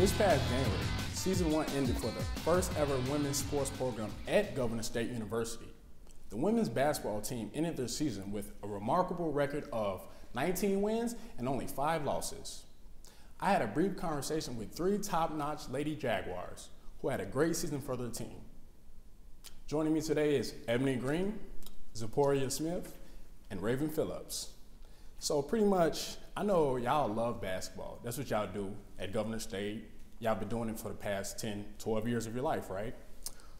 This past January, Season 1 ended for the first ever women's sports program at Governor State University. The women's basketball team ended their season with a remarkable record of 19 wins and only 5 losses. I had a brief conversation with 3 top-notch Lady Jaguars who had a great season for their team. Joining me today is Ebony Green, Zipporah Smith, and Raven Phillips. So pretty much, I know y'all love basketball. That's what y'all do at Governor State. Y'all been doing it for the past 10, 12 years of your life, right?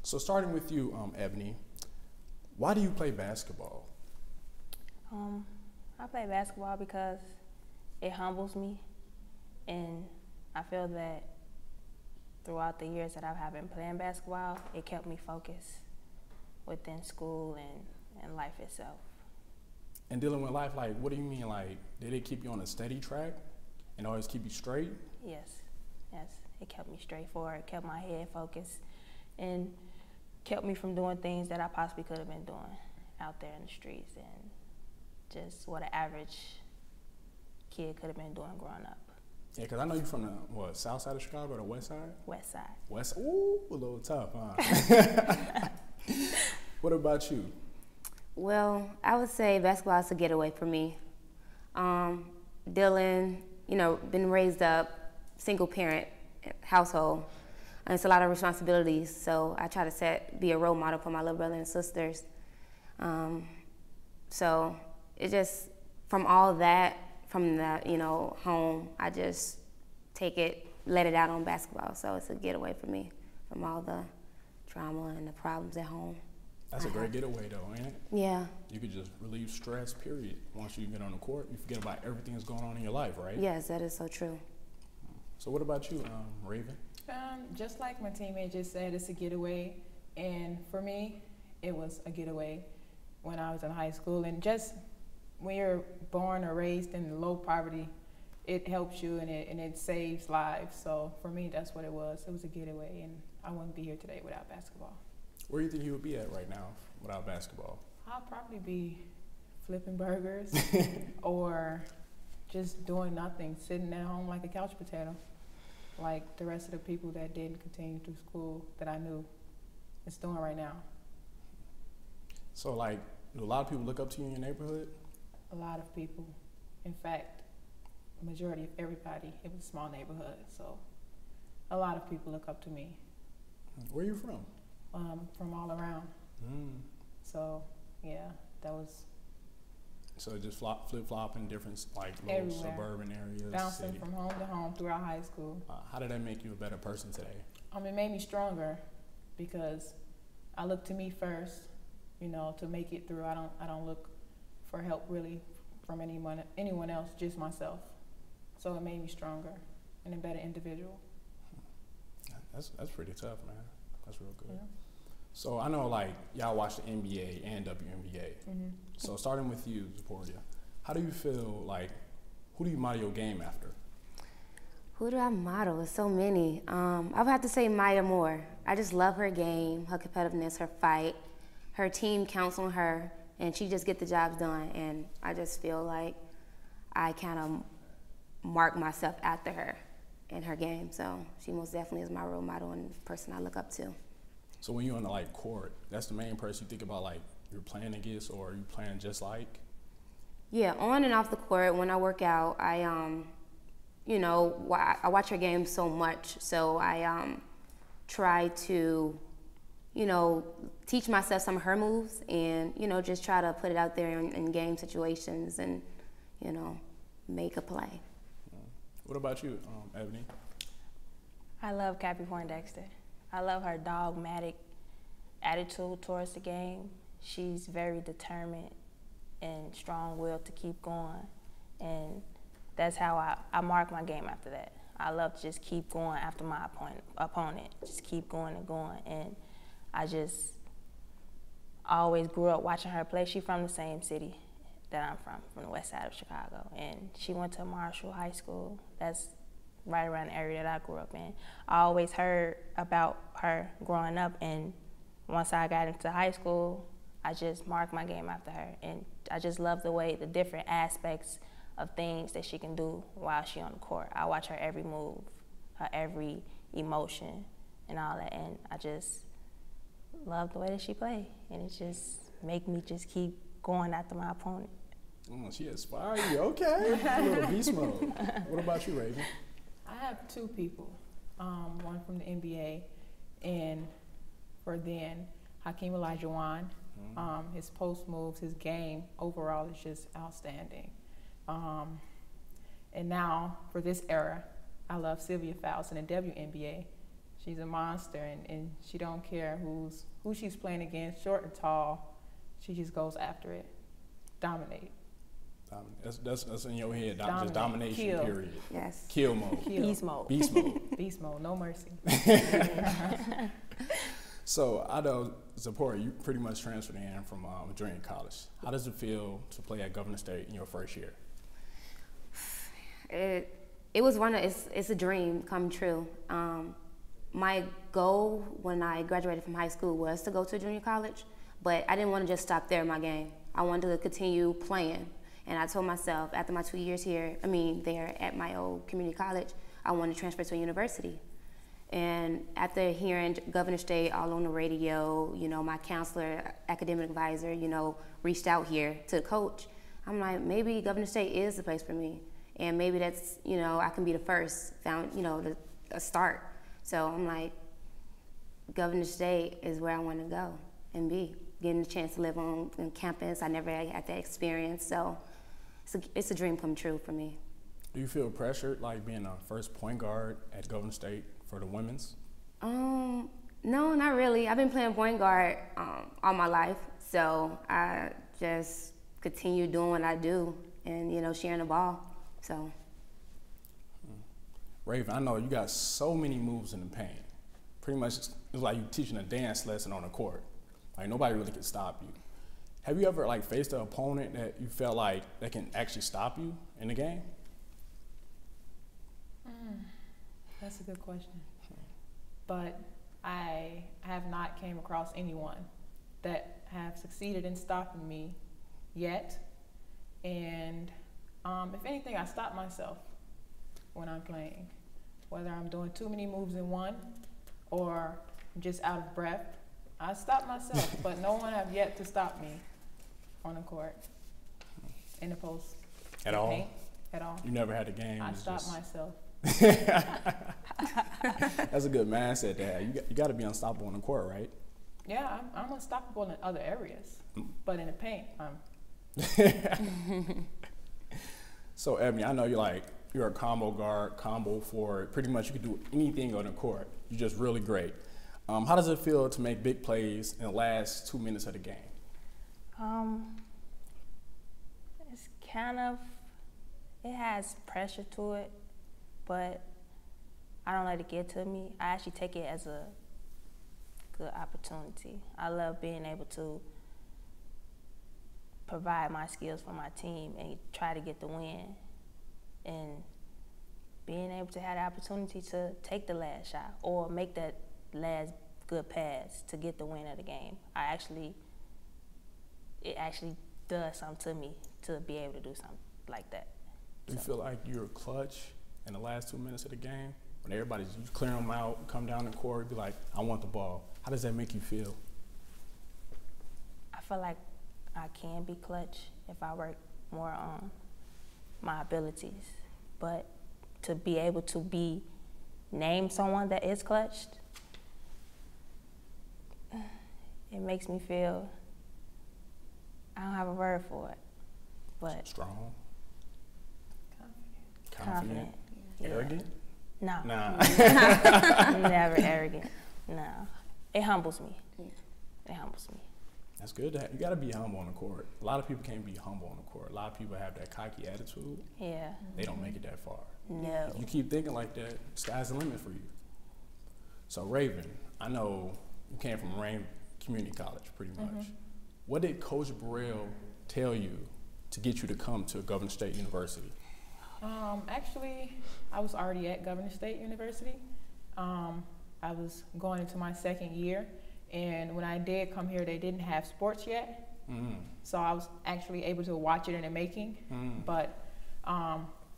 So starting with you, Ebony, why do you play basketball? I play basketball because it humbles me, and I feel that throughout the years that I've been playing basketball, it kept me focused within school and life itself. And dealing with life, like, what do you mean? Like, did it keep you on a steady track and always keep you straight? Yes. It kept me straightforward, kept my head focused, and kept me from doing things that I possibly could have been doing out there in the streets and just what an average kid could have been doing growing up. Yeah, because I know you're from the, south side of Chicago or the west side? West side. West, ooh, a little tough, huh? What about you? Well, I would say basketball is a getaway for me. Dylan, been raised up, single parent household. And it's a lot of responsibilities, so I try to be a role model for my little brother and sisters. So it just, from all that, from the, home, I just let it out on basketball. So it's a getaway for me from all the drama and the problems at home. That's a great getaway though, ain't it? Yeah. You could just relieve stress, period. Once you get on the court, you forget about everything that's going on in your life, right? Yes, that is so true. So what about you, Raven? Just like my teammate just said, it's a getaway. And for me, it was a getaway when I was in high school. And just when you're born or raised in low poverty, it helps you and it saves lives. So for me, that's what it was. It was a getaway, and I wouldn't be here today without basketball. Where do you think you would be at right now without basketball? I'll probably be flipping burgers or just doing nothing, sitting at home like a couch potato, like the rest of the people that didn't continue through school that I knew is doing right now. So, like, do a lot of people look up to you in your neighborhood? A lot of people. In fact, the majority of everybody. It was a small neighborhood, so a lot of people look up to me. Where are you from? From all around. So, yeah, that was... So just flip-flop in different, like, little everywhere. Suburban areas? Bouncing city. From home to home throughout high school. How did that make you a better person today? It made me stronger because I look to me first, to make it through. I don't look for help really from anyone else, just myself. So it made me stronger and a better individual. That's pretty tough, man. That's real good. Yeah. So I know, like, y'all watch the NBA and WNBA. Mm-hmm. So starting with you, Zipporah, how do you feel, like, who do you model your game after? Who do I model? There's so many. I would have to say Maya Moore. I just love her game, her competitiveness, her fight. Her team counts on her, and she just gets the jobs done. And I just feel like I kind of mark myself after her in her game. So she most definitely is my role model and the person I look up to. So when you're on the court, that's the main person you think about, like, you're playing against, or are you playing just like? Yeah, on and off the court. When I work out, I watch her game so much, so I try to, teach myself some of her moves and, just try to put it out there in game situations and, make a play. What about you, Ebony? I love Cappie Poindexter. I love her dogmatic attitude towards the game. She's very determined and strong-willed to keep going, and that's how I mark my game after that. I love to just keep going after my opponent, just keep going and going, and I always grew up watching her play. She's from the same city that I'm from the west side of Chicago, and she went to Marshall High School. That's right around the area that I grew up in. I always heard about her growing up, and once I got into high school, I just marked my game after her, and I just love the different aspects of things that she can do while she's on the court. I watch her every move, her every emotion and all that. And I just love the way that she played, and it just make me just keep going after my opponent. Oh, she inspired you. Okay, a little beast mode. What about you, Raven? I have two people, one from the NBA, and for then, Hakeem Olajuwon. His post moves, his game overall is just outstanding. And now, for this era, I love Sylvia Fowles in the WNBA. She's a monster, and she don't care who she's playing against, short or tall. She just goes after it, dominate. That's in your head. Dominate. Just domination. Kill. Period. Yes. Kill mode. Kill. Beast mode. Beast mode. Beast mode, no mercy. So I know, Zipporah, you pretty much transferred in from junior college. How does it feel to play at Governor State in your first year? It was it's a dream come true. My goal when I graduated from high school was to go to junior college, but I didn't want to just stop there in my game. I wanted to continue playing. And I told myself after my 2 years there at my old community college, I wanted to transfer to a university. And after hearing Governor State all on the radio, my counselor, academic advisor, reached out here to the coach. I'm like, maybe Governor State is the place for me. And maybe that's, I can be the first, a start. So I'm like, Governor State is where I want to go and be. Getting the chance to live on campus, I never had that experience. So it's a dream come true for me. Do you feel pressured, like being a first point guard at Governor State for the women's? No, not really. I've been playing point guard all my life, so I just continue doing what I do and, sharing the ball, so. Raven, I know you got so many moves in the paint. Pretty much, it's like you teaching a dance lesson on the court. Like, nobody really can stop you. Have you ever, faced an opponent that you felt like that can actually stop you in the game? That's a good question. But I have not came across anyone that have succeeded in stopping me yet. And if anything, I stop myself when I'm playing. Whether I'm doing too many moves in one or I'm just out of breath, I stop myself. But no one have yet to stop me on the court, in the post, at all? Paint, at all. You never had a game? I stop myself. That's a good mindset to have. You got to be unstoppable on the court, right? Yeah, I'm unstoppable in other areas, but in the paint, So, Ebony, I know you're a combo guard, combo forward. Pretty much you can do anything on the court. You're just really great. How does it feel to make big plays in the last 2 minutes of the game? It's it has pressure to it, but I don't let it get to me. I actually take it as a good opportunity. I love being able to provide my skills for my team and try to get the win, and being able to have the opportunity to take the last shot or make that last good pass to get the win of the game. It actually does something to me to be able to do something like that. Do you feel like you're clutch in the last 2 minutes of the game? When everybody's clearing them out, come down the court, be like, I want the ball. How does that make you feel? I feel like I can be clutch if I work more on my abilities. But to be able to name someone that is clutched, it makes me feel I don't have a word for it. But strong. Confident. Yeah. Arrogant? No. Nah. Never arrogant. No. It humbles me. It humbles me. That's good to have. You got to be humble on the court. A lot of people can't be humble on the court. A lot of people have that cocky attitude. Yeah. They don't make it that far. No. If you keep thinking like that, sky's the limit for you. So, Raven, I know you came from Rain Community College, pretty much. What did Coach Burrell tell you to get you to come to Governor State University? Actually, I was already at Governor State University. I was going into my second year, and when I did come here, they didn't have sports yet. So I was actually able to watch it in the making. But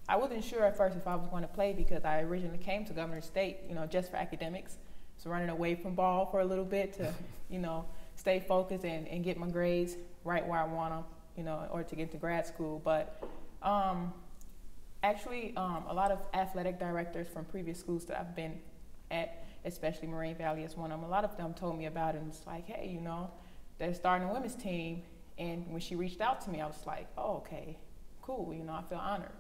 I wasn't sure at first if I was going to play because I originally came to Governor State, just for academics. So running away from ball for a little bit to, stay focused and get my grades right where I want them, in order to get to grad school. But actually, a lot of athletic directors from previous schools that I've been at, especially Moraine Valley is one of them, a lot of them told me about it and it's like, hey, they're starting a women's team. And when she reached out to me, I was like, oh, okay, cool. I feel honored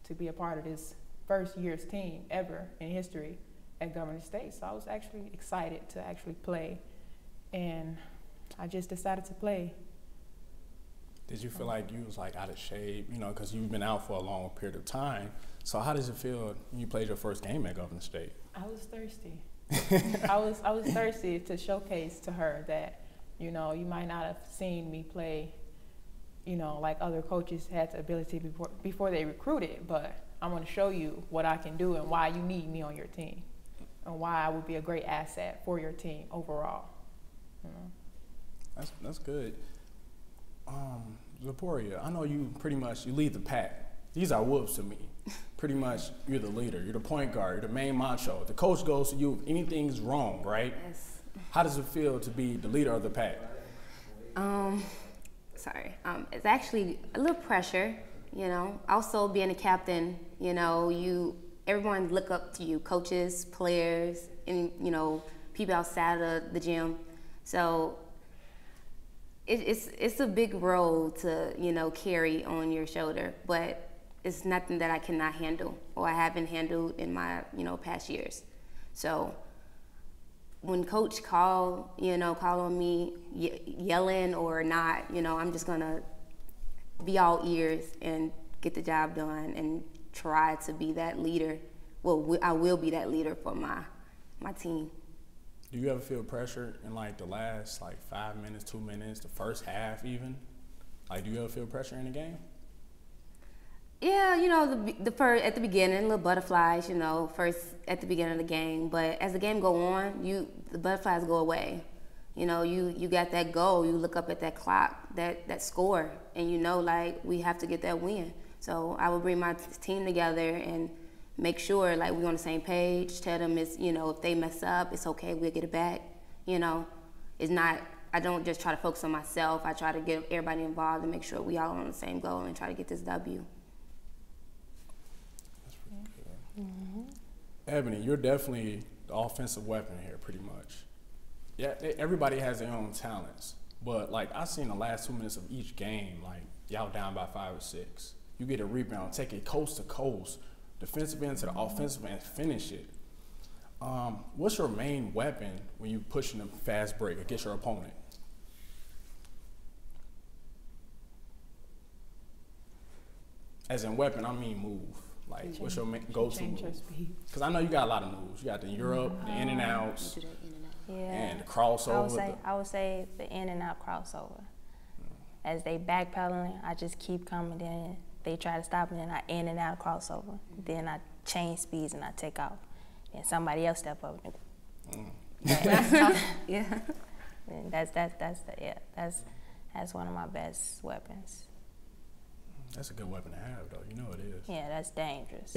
to be a part of this first year's team ever in history at Governor State. So I was actually excited to actually play. And I just decided to play. Did you feel like you was like out of shape, because you've been out for a long period of time? So how does it feel when you played your first game at Governor State? I was thirsty. I was thirsty to showcase to her that, you might not have seen me play, like other coaches had the ability before they recruited, but I'm going to show you what I can do and why you need me on your team and why I would be a great asset for your team overall. That's good. Laporia, I know you pretty much, you lead the pack. These are whoops to me. Pretty much, you're the leader, you're the point guard, you're the main macho. The coach goes to you if anything's wrong, right? Yes. How does it feel to be the leader of the pack? It's actually a little pressure, Also being a captain, everyone look up to you, coaches, players, and, people outside of the gym. So it's a big role to, carry on your shoulder, but it's nothing that I cannot handle or I haven't handled in my, past years. So when coach call on me yelling or not, I'm just gonna be all ears and get the job done and try to be that leader. Well, I will be that leader for my team. Do you ever feel pressure in like the last 5 minutes, 2 minutes, the first half even? Do you ever feel pressure in the game? Yeah, the first at the beginning, little butterflies, first at the beginning of the game. But as the game go on, the butterflies go away. You got that goal. You look up at that clock, that score, and we have to get that win. So I will bring my team together and make sure we're on the same page. Tell them if they mess up, it's okay. We'll get it back. It's not. I don't just try to focus on myself. I try to get everybody involved and make sure we all on the same goal and try to get this W. Mm-hmm. Ebony, you're definitely the offensive weapon here, pretty much. Yeah, everybody has their own talents, but I've seen the last 2 minutes of each game, y'all down by 5 or 6. You get a rebound, take it coast to coast, defensive end to the offensive end, finish it. What's your main weapon when you pushing a fast break against your opponent? As in weapon, I mean move. What's your go-to move? Because I know you got a lot of moves. You got the Europe, the in and outs, and the crossover. I would say the in and out crossover. As they backpedaling, I just keep coming in. They try to stop me, and I in and out crossover. Then I change speeds and I take off. Then somebody else step up. Yeah. And that's one of my best weapons. That's a good weapon to have, though. You know it is. Yeah, that's dangerous.